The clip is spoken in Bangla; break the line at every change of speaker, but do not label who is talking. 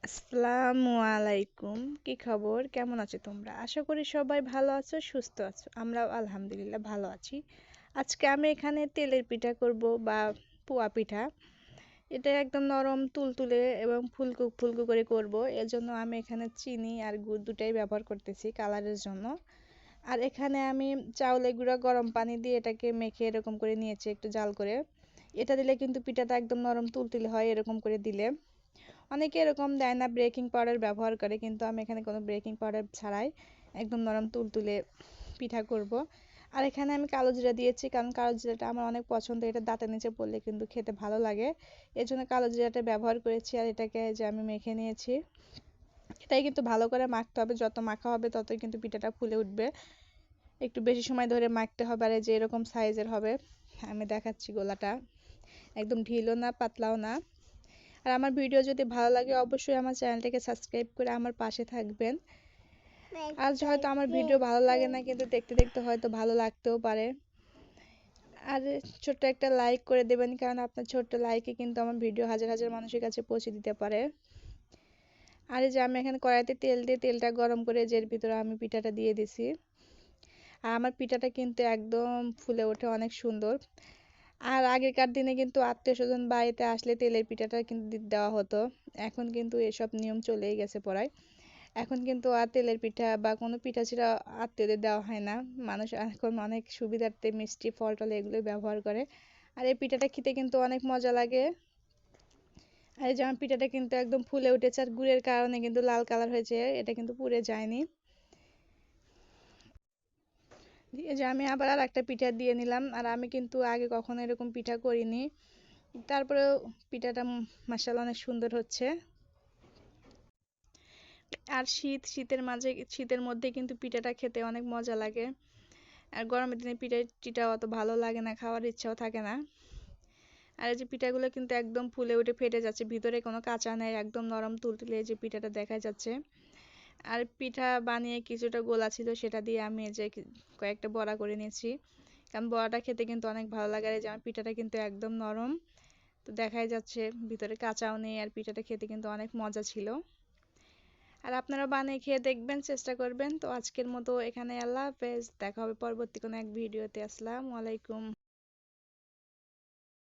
আসসালামু আলাইকুম। কি খবর? কেমন আছো তোমরা? আশা করি সবাই ভালো আছো, সুস্থ আছো। আমরাও আলহামদুলিল্লাহ ভালো আছি। আজকে আমি এখানে তেলের পিঠা করব বা পোয়া পিঠা। এটা একদম নরম তুলতুলে এবং ফুলকো ফুলকো করে করব। এর জন্য আমি এখানে চিনি আর গুড় দুটাই ব্যবহার করতেছি কালারের জন্য। আর এখানে আমি চাউলের গুঁড়া গরম পানি দিয়ে এটাকে মেখে এরকম করে নিয়েছি একটু জাল করে। এটা দিলে কিন্তু পিঠাটা একদম নরম তুলতুলে হয় এরকম করে দিলে। অনেকে এরকম দেয় না, বেকিং পাউডার ব্যবহার করে, কিন্তু আমি এখানে কোনো বেকিং পাউডার ছাড়াই একদম নরম তুলতুলে পিঠা করব। আর এখানে আমি কালো জিরা দিয়েছি, কারণ কালো জিরাটা আমার অনেক পছন্দ। এটা দাঁতের নিচে পড়লে কিন্তু খেতে ভালো লাগে, এর জন্য কালো জিরাটা ব্যবহার করেছি। আর এটাকে যে আমি মেখে নিয়েছি, এটাই কিন্তু ভালো করে মাখতে হবে। যত মাখা হবে ততই কিন্তু পিঠাটা ফুলে উঠবে। একটু বেশি সময় ধরে মাখতে হবে। আর এই যে এরকম সাইজের হবে, আমি দেখাচ্ছি গোলাটা, একদম ঢিলও না পাতলাও না। আর আমার ভিডিও যদি ভালো লাগে অবশ্যই আমার চ্যানেলটাকে সাবস্ক্রাইব করে আমার পাশে থাকবেন। আর হয়তো আমার ভিডিও ভালো লাগে না, কিন্তু দেখতে দেখতে হয়তো ভালো লাগতেও পারে। আর ছোট্ট একটা লাইক করে দেবেন, কারণ আপনার ছোট্ট লাইকে কিন্তু আমার ভিডিও হাজার হাজার মানুষের কাছে পৌঁছে দিতে পারে। আর এই যে আমি এখানে কড়াইতে তেল দিয়ে তেলটা গরম করে এর ভিতরে আমি পিঠাটা দিয়ে দিছি। আর আমার পিঠাটা কিন্তু একদম ফুলে ওঠে অনেক সুন্দর। আর আগেকার দিনে কিন্তু আত্মীয়-স্বজন বাড়িতে আসলে তেলের পিঠাটা কিন্তু দেওয়া হতো। এখন কিন্তু এসব নিয়ম চলেই গেছে পড়ায়। এখন কিন্তু আর তেলের পিঠা বা কোনো পিঠা-চিঠা আত্মীয়দের দেওয়া হয় না। মানুষ এখন অনেক সুবিধার্থে মিষ্টি, ফল-টল এগুলোই ব্যবহার করে। আর এই পিঠাটা খেতে কিন্তু অনেক মজা লাগে। আর এই যে আমার পিঠাটা কিন্তু একদম ফুলে উঠেছে, আর গুড়ের কারণে কিন্তু লাল কালার হয়েছে, এটা কিন্তু পুড়ে যায়নি। এই যে আমি আবার আর একটা পিঠা দিয়ে নিলাম। আর আমি কিন্তু আগে কখনো এরকম পিঠা করিনি, তারপরেও পিঠাটা মাশাআল্লাহ অনেক সুন্দর হচ্ছে। আর শীতের মাঝে, শীতের মধ্যে কিন্তু পিঠাটা খেতে অনেক মজা লাগে। আর গরমের দিনে পিঠা টিঠা অত ভালো লাগে না, খাওয়ার ইচ্ছাও থাকে না। আর এই যে পিঠাগুলো কিন্তু একদম ফুলে উঠে ফেটে যাচ্ছে, ভিতরে কোনো কাঁচা নেই, একদম নরম তুলতুলে এই যে পিঠাটা দেখা যাচ্ছে। আর পিঠা বানিয়ে কিছুটা গোলা ছিল, সেটা দিয়ে আমি এই যে কয়েকটা বড়া করে নিয়েছি, কারণ বড়াটা খেতে কিন্তু অনেক ভালো লাগে। আর এই যে আমার পিঠাটা কিন্তু একদম নরম, তো দেখাই যাচ্ছে ভিতরে কাঁচাও নেই। আর পিঠাটা খেতে কিন্তু অনেক মজা ছিল। আর আপনারা বানিয়ে খেয়ে দেখবেন, চেষ্টা করবেন। তো আজকের মতো এখানে আল্লাহ হাফেজ, দেখা হবে পরবর্তী কোনো এক ভিডিওতে। আসসালামু আলাইকুম।